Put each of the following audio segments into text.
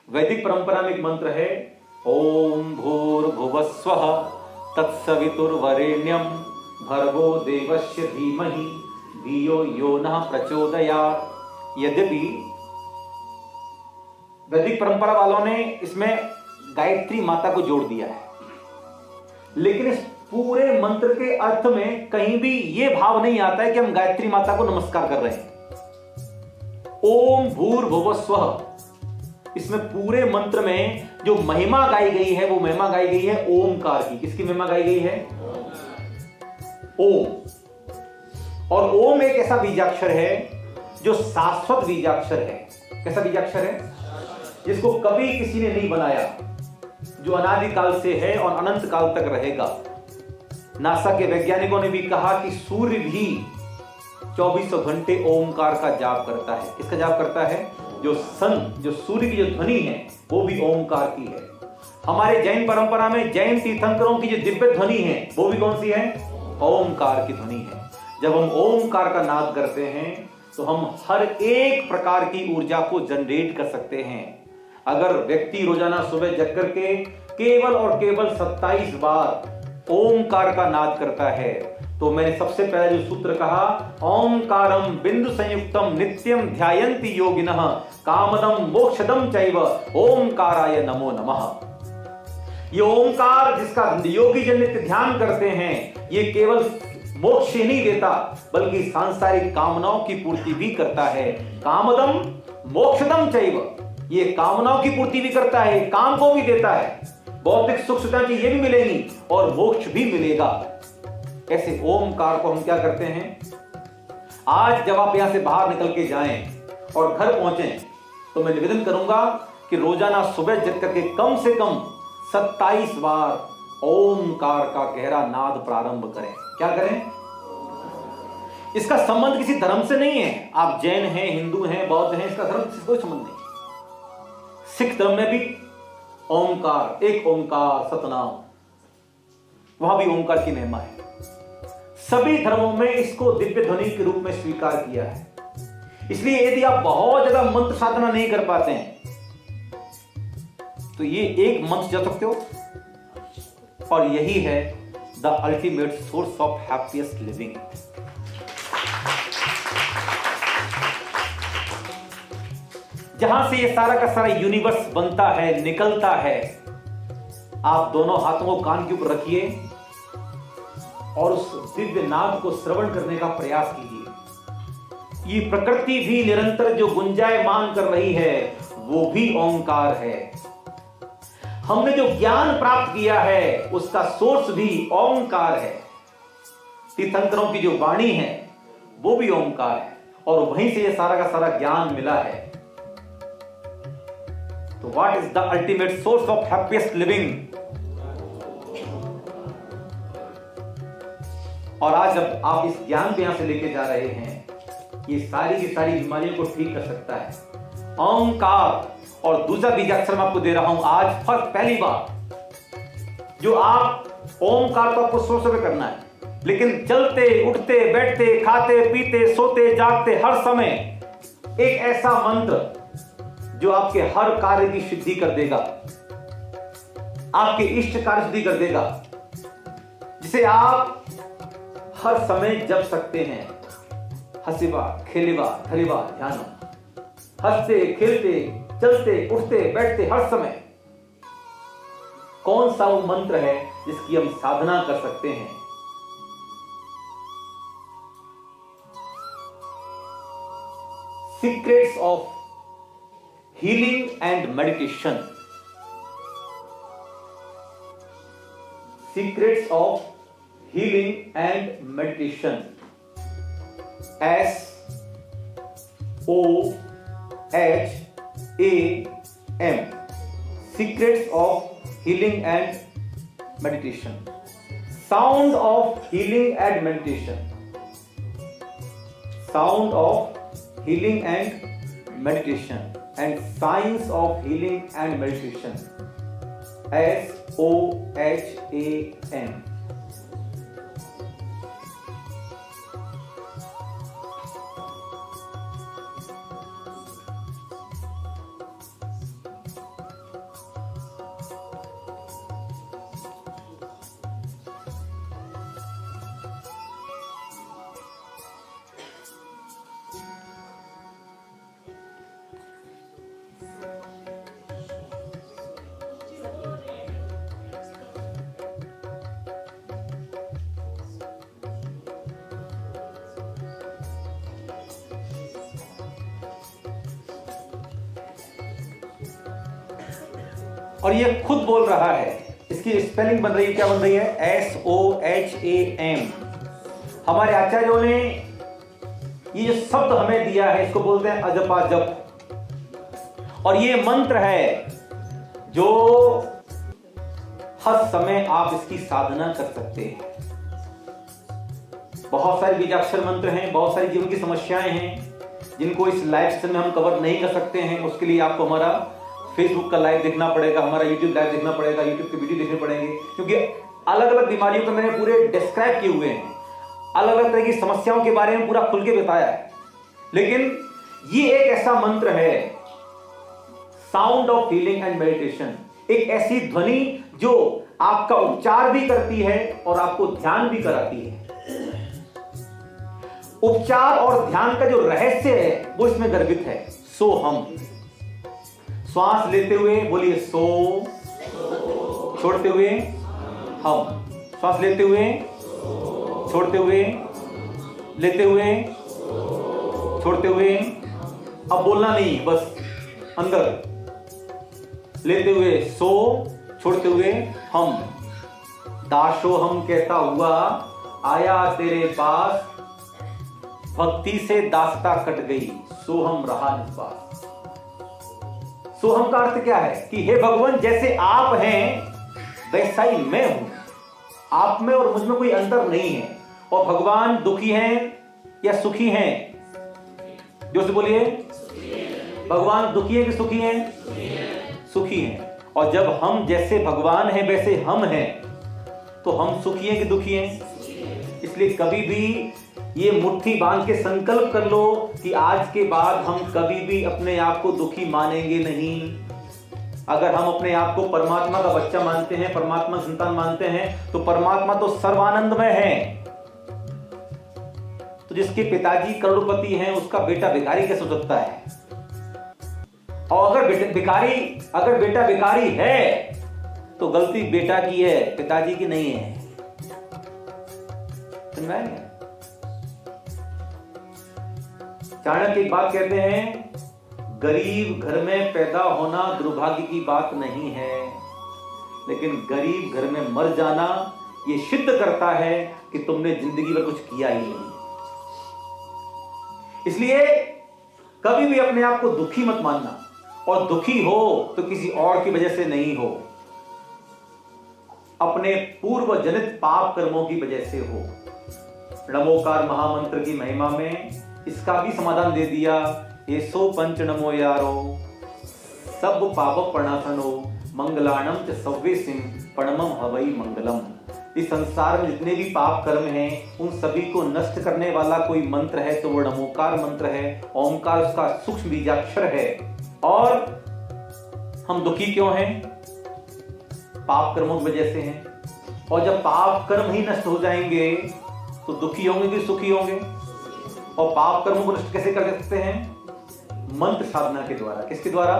वैदिक परंपरा में एक मंत्र है, ओम भूर्भुवस्वः तत्सवितुर्वरेण्यम भर्गो देवस्य धीमहि धियो यो नः प्रचोदयात्। यद्यपि वैदिक परंपरा वालों ने इसमें गायत्री माता को जोड़ दिया है, लेकिन इस पूरे मंत्र के अर्थ में कहीं भी यह भाव नहीं आता है कि हम गायत्री माता को नमस्कार कर रहे हैं। ओम भूर्भुवस्वः, इसमें पूरे मंत्र में जो महिमा गाई गई है वो महिमा गाई गई है ओमकार की। किसकी महिमा गाई गई है? ओम। और ओम एक ऐसा बीजाक्षर है जो शाश्वत बीजाक्षर है। कैसा बीजाक्षर है? जिसको कभी किसी ने नहीं बनाया, जो अनादिकाल से है और अनंत काल तक रहेगा। नासा के वैज्ञानिकों ने भी कहा कि सूर्य भी 24 घंटे ओमकार का जाप करता है। किसका जाप करता है? जो सूर्य की जो ध्वनि है वो भी ओमकार की है। हमारे जैन परंपरा में जैन तीर्थंकरों की जो दिव्य ध्वनि है वो भी कौन सी है? ओमकार की ध्वनि है। जब हम ओमकार का नाद करते हैं तो हम हर एक प्रकार की ऊर्जा को जनरेट कर सकते हैं। अगर व्यक्ति रोजाना सुबह जग करके केवल और केवल 27 बार ओमकार का नाद करता है, तो मैंने सबसे पहले जो सूत्र कहा, ओंकारम बिंदु संयुक्तम नित्यम ध्यायन्ति योगिनः कामदम मोक्षदम चैव ओंकाराय नमो नमः। ये ओंकार जिसका योगी जन नित्य ध्यान करते हैं, ये केवल मोक्ष ही नहीं देता बल्कि सांसारिक कामनाओं की पूर्ति भी करता है। कामदम मोक्षदम चैव, ये कामनाओं की पूर्ति भी करता है, काम को भी देता है। भौतिक सुख सुविधा ये भी मिलेगी और मोक्ष भी मिलेगा। ऐसे ओमकार को हम क्या करते हैं? आज जब आप यहां से बाहर निकल के जाएं और घर पहुंचें तो मैं निवेदन करूंगा कि रोजाना सुबह जग करके कम से कम 27 बार ओमकार का गहरा नाद प्रारंभ करें। क्या करें? इसका संबंध किसी धर्म से नहीं है। आप जैन हैं, हिंदू हैं, बौद्ध हैं, इसका धर्म से कोई संबंध नहीं। सिख धर्म में भी ओमकार, एक ओमकार सतनाम, वहां भी ओमकार की महिमा है। सभी धर्मों में इसको दिव्य ध्वनि के रूप में स्वीकार किया है। इसलिए यदि आप बहुत ज्यादा मंत्र साधना नहीं कर पाते हैं तो ये एक मंत्र जप सकते हो, और यही है the ultimate source of happiest living. जहां से ये सारा का सारा यूनिवर्स बनता है, निकलता है। आप दोनों हाथों को कान के ऊपर रखिए और उस दिव्य नाद को श्रवण करने का प्रयास कीजिए। ये प्रकृति भी निरंतर जो गुंजायमान कर रही है वो भी ओंकार है। हमने जो ज्ञान प्राप्त किया है उसका सोर्स भी ओंकार है। तीर्थंकरों की जो वाणी है वो भी ओंकार है और वहीं से ये सारा का सारा ज्ञान मिला है। तो what is the ultimate source of happiest living? और आज जब आप इस ज्ञान को यहां से लेके जा रहे हैं, ये सारी की सारी बीमारियों को ठीक कर सकता है ओंकार। और दूसरा बीजाक्षर मैं आपको दे रहा हूं आज फर्स्ट पहली बार, जो आप ओंकार तो आपको सोच में करना है, लेकिन चलते उठते बैठते खाते पीते सोते जागते हर समय एक ऐसा मंत्र जो आपके हर कार्य की सिद्धि कर देगा, आपके इष्ट कार्य सिद्धि कर देगा, जिसे आप हर समय जप सकते हैं। हंसिबा खेलिबा धरिबा ध्यान, हंसते खेलते चलते उठते बैठते हर समय। कौन सा वो मंत्र है जिसकी हम साधना कर सकते हैं? Secrets of healing and meditation. Secrets of healing and meditation. SOHAM, Secrets of Healing and Meditation. Sound of Healing and Meditation. Sound of Healing and Meditation. And Science of Healing and Meditation. SOHAM. और ये खुद बोल रहा है। इसकी spelling बन रही है, क्या बन रही है? SOHAM। हमारे आचार्यों ने ये जो शब्द हमें दिया है इसको बोलते हैं अजपा जप। और ये मंत्र है जो हर समय आप इसकी साधना कर सकते हैं। बहुत सारे बीजाक्षर मंत्र हैं, बहुत सारी जीवन की समस्याएं हैं जिनको इस लाइव सेशन में हम कवर नहीं कर सकते हैं। उसके लिए आपको हमारा फेसबुक का लाइव देखना पड़ेगा, हमारा यूट्यूब लाइव देखना पड़ेगा, यूट्यूब के वीडियो देखने पड़ेंगे, क्योंकि अलग अलग बीमारियों को मैंने पूरे डिस्क्राइब किए हुए हैं, अलग अलग तरह की समस्याओं के बारे में पूरा खुल के बताया है। लेकिन ये एक ऐसा मंत्र है, sound of healing and meditation, एक ऐसी ध्वनि जो आपका उपचार भी करती है और आपको ध्यान भी कराती है। उपचार और ध्यान का जो रहस्य है वो इसमें गर्भित है। सो हम श्वास लेते हुए बोलिए सो, छोड़ते हुए हम, श्वास लेते हुए, छोड़ते हुए, लेते हुए, छोड़ते हुए। अब बोलना नहीं, बस अंदर लेते हुए सो, छोड़ते हुए हम। दासो हम कहता हुआ आया तेरे पास, भक्ति से दास्ता कट गई, सो हम रहा निस्वास। सो हम का अर्थ क्या है कि हे भगवान, जैसे आप हैं वैसा ही मैं हूं। आप में और मुझ में कोई अंतर नहीं है। और भगवान दुखी हैं या सुखी हैं? जो से बोलिए, भगवान दुखी है कि सुखी हैं? सुखी हैं। और जब हम जैसे भगवान हैं वैसे हम हैं तो हम सुखी हैं कि दुखी हैं? इसलिए कभी भी ये मुट्ठी बांध के संकल्प कर लो कि आज के बाद हम कभी भी अपने आप को दुखी मानेंगे नहीं। अगर हम अपने आप को परमात्मा का बच्चा मानते हैं, परमात्मा का संतान मानते हैं, तो परमात्मा तो सर्वानंदमय है। तो जिसके पिताजी करोड़पति हैं उसका बेटा भिखारी कैसे हो सकता है? और अगर बेटा भिखारी है तो गलती बेटा की है, पिताजी की नहीं है। समझ में आया? चाणक्य एक बात कहते हैं, गरीब घर में पैदा होना दुर्भाग्य की बात नहीं है, लेकिन गरीब घर में मर जाना ये सिद्ध करता है कि तुमने जिंदगी में कुछ किया ही नहीं। इसलिए कभी भी अपने आप को दुखी मत मानना, और दुखी हो तो किसी और की वजह से नहीं हो, अपने पूर्व जनित पाप कर्मों की वजह से हो। नमोकार महामंत्र की महिमा में इसका भी समाधान दे दिया। ये सो पंच नमो यारो, सब पाप प्रणाशनो, मंगलाणम च सव्वेसिम परमम हवै मंगलम। इस संसार में जितने भी पाप कर्म हैं उन सभी को नष्ट करने वाला कोई मंत्र है तो वो नमोकार मंत्र है। ओमकार उसका सूक्ष्म बीजाक्षर है। और हम दुखी क्यों हैं? पाप कर्मों की वजह से हैं। और जब पाप कर्म ही नष्ट हो जाएंगे तो दुखी होंगे कि सुखी होंगे? और पाप कर्मों को नष्ट कैसे कर सकते हैं? मंत्र साधना के द्वारा। किसके द्वारा?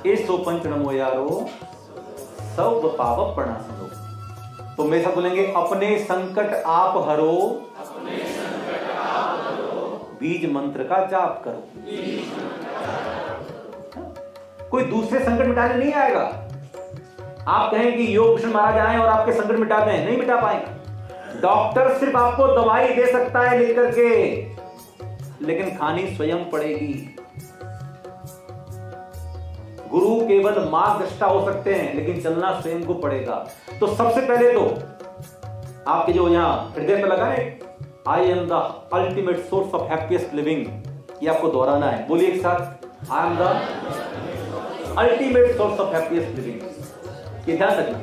ए सो पंच नमो यारो, सब पाप प्रणाशनो। तो मेरे साथ बोलेंगे, अपने संकट आप हरो, बीज मंत्र का जाप करो। कोई दूसरे संकट मिटाने नहीं आएगा। आप कहें कि योग भूषण महाराज आए और आपके संकट मिटा दें, नहीं मिटा पाएंगे। डॉक्टर सिर्फ आपको दवाई दे सकता है लेकर के, लेकिन खानी स्वयं पड़ेगी। गुरु केवल मार्गदर्शक हो सकते हैं, लेकिन चलना स्वयं को पड़ेगा। तो सबसे पहले तो आपके जो यहां हृदय पे लगा है, I am the ultimate source of happiest living, ये आपको दोहराना है। बोलिए एक साथ, I am the ultimate source of happiest living. ये ध्यान रखना,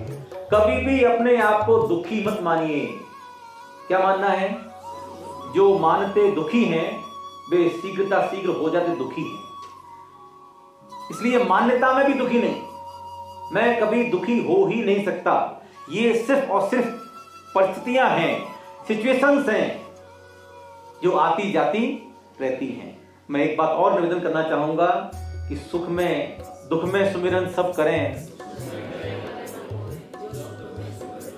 कभी भी अपने आप को दुखी मत मानिए। क्या मानना है? जो मानते दुखी हैं वे शीघ्र हो जाते दुखी हैं। इसलिए मान्यता में भी दुखी नहीं, मैं कभी दुखी हो ही नहीं सकता। ये सिर्फ और सिर्फ परिस्थितियां हैं, सिचुएशंस हैं जो आती जाती रहती हैं। मैं एक बात और निवेदन करना चाहूंगा कि सुख में दुख में सुमिरन सब करें।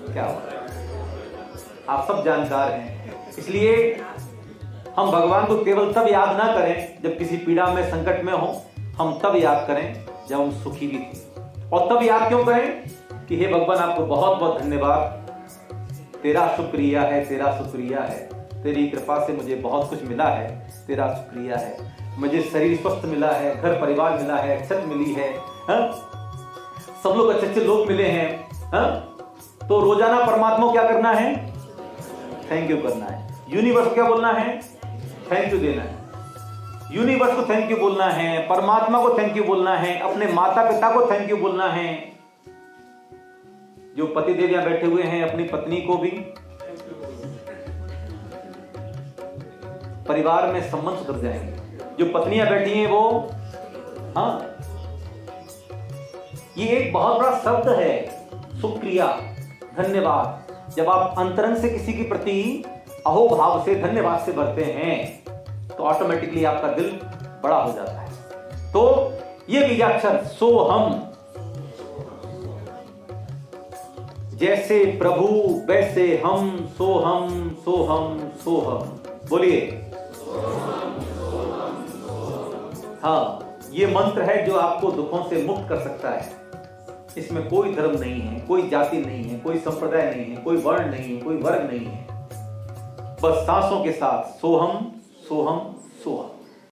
क्या आप सब जानकार हैं, इसलिए हम भगवान को केवल तब याद ना करें जब किसी पीड़ा में संकट में हो, हम तब याद करें जब हम सुखी भी थे। और तब याद क्यों करें कि हे भगवान आपको बहुत बहुत धन्यवाद, तेरा शुक्रिया है, तेरा शुक्रिया है, तेरी कृपा से मुझे बहुत कुछ मिला है, तेरा शुक्रिया है, मुझे शरीर स्वस्थ मिला है, घर परिवार मिला है, छत मिली है, सब लोग अच्छे अच्छे लोग मिले हैं। तो रोजाना परमात्मा को क्या करना है? थैंक यू करना है। यूनिवर्स को क्या बोलना है? थैंक यू देना है। यूनिवर्स को थैंक यू बोलना है, परमात्मा को थैंक यू बोलना है, अपने माता पिता को थैंक यू बोलना है। जो पतिदेव यहां बैठे हुए हैं, अपनी पत्नी को भी, परिवार में संबंध सुधर जाएंगे। जो पत्नियां बैठी हैं वो, हाँ, ये एक बहुत बड़ा शब्द है, शुक्रिया, धन्यवाद। जब आप अंतरंग से किसी के प्रति अहोभाव से, धन्यवाद से भरते हैं, तो ऑटोमेटिकली आपका दिल बड़ा हो जाता है। तो ये बीजाक्षर सोहम, जैसे प्रभु वैसे हम, सोहम सोहम सोहम। बोलिए, हाँ, ये मंत्र है जो आपको दुखों से मुक्त कर सकता है। इसमें कोई धर्म नहीं है, कोई जाति नहीं है, कोई संप्रदाय नहीं है, कोई वर्ण नहीं है, कोई वर्ग नहीं है। बस सांसों के साथ सोहम सोहम सोहम।